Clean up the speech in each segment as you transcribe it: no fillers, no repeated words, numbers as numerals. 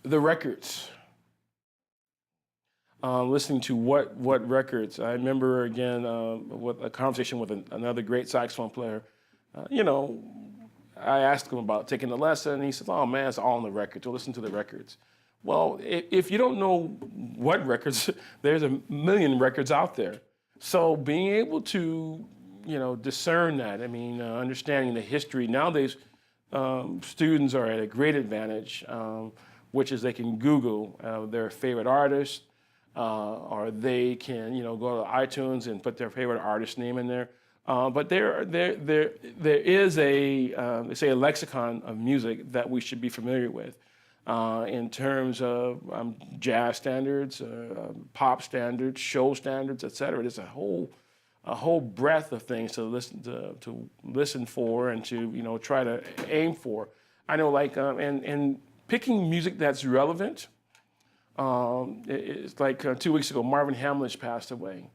The records. Listening to what records. I remember again with a conversation with another great saxophone player. You know, I asked him about taking the lesson, and he said, "Oh man, it's all on the records. So listen to the records." Well, if you don't know what records, there's a million records out there. So being able to, discern that. I mean, understanding the history nowadays, students are at a great advantage, which is they can Google their favorite artist, or they can, go to iTunes and put their favorite artist name in there. But there is they say a lexicon of music that we should be familiar with in terms of jazz standards, pop standards, show standards, et cetera. There's a whole breadth of things to listen for and to try to aim for. I know, like and picking music that's relevant. It's like 2 weeks ago, Marvin Hamlish passed away.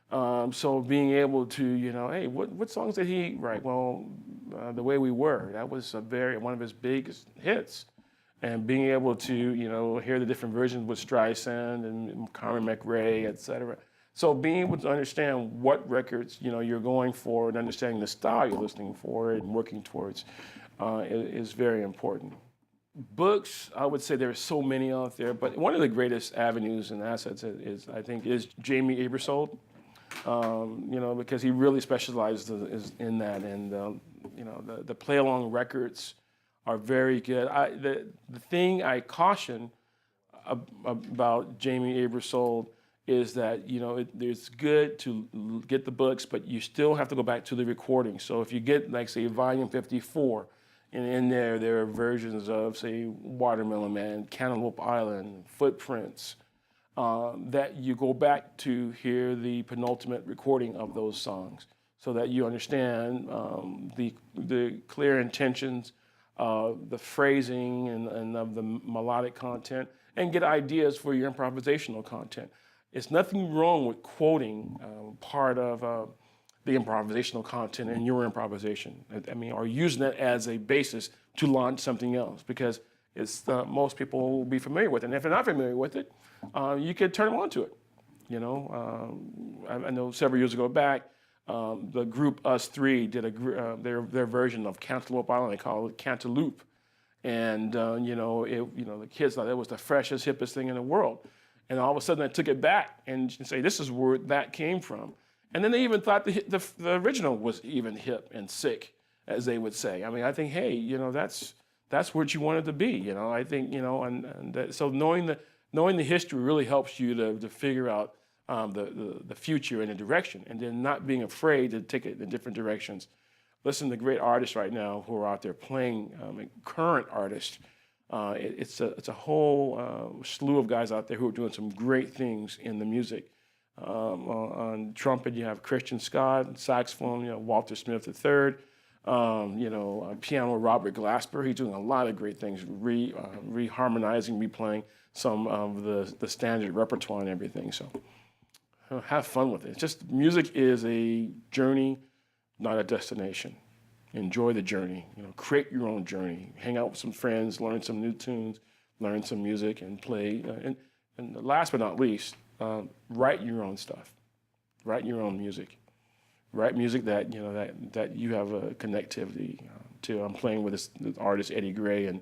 So being able to, hey, what songs did he write? Well, The Way We Were, that was one of his biggest hits. And being able to, hear the different versions with Streisand and Carmen McRae, et cetera. So being able to understand what records, you're going for and understanding the style you're listening for and working towards is very important. Books, I would say there are so many out there, but one of the greatest avenues and assets I think, Jamie Aebersold. Because he really specializes in that, and the play along records are very good. The thing I caution about Jamie Aebersold is that it's good to get the books, but you still have to go back to the recording. So if you get, like, say, volume 54, and in there are versions of, say, Watermelon Man, Cantaloupe Island, Footprints, that you go back to hear the penultimate recording of those songs, so that you understand the clear intentions, the phrasing, and of the melodic content, and get ideas for your improvisational content. It's nothing wrong with quoting part of the improvisational content in your improvisation. I mean, or using it as a basis to launch something else, because it's most people will be familiar with it. And if they're not familiar with it, you could turn them on to it. I know several years ago back, the group Us Three did their version of Cantaloupe Island. They call it Cantaloupe, and the kids thought that was the freshest, hippest thing in the world. And all of a sudden, I took it back and say, this is where that came from. And then they even thought the original was even hip and sick, as they would say. I mean, I think, hey, that's what you want it to be. I think, so knowing the history really helps you to figure out the future and the direction, and then not being afraid to take it in different directions. Listen to great artists right now who are out there playing, current artists. It's a whole slew of guys out there who are doing some great things in the music. On trumpet, you have Christian Scott. Saxophone, Walter Smith III. On piano, Robert Glasper. He's doing a lot of great things, reharmonizing, replaying some of the standard repertoire and everything. So have fun with it. It's just, music is a journey, not a destination. Enjoy the journey. Create your own journey. Hang out with some friends, learn some new tunes, learn some music, and play. And last but not least, write your own stuff. Write your own music. Write music that that you have a connectivity to. I'm playing with this artist Eddie Gray, and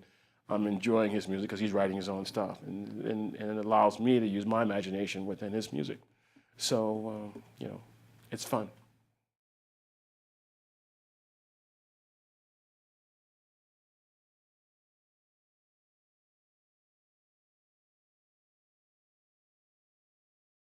I'm enjoying his music because he's writing his own stuff, and it allows me to use my imagination within his music. So it's fun.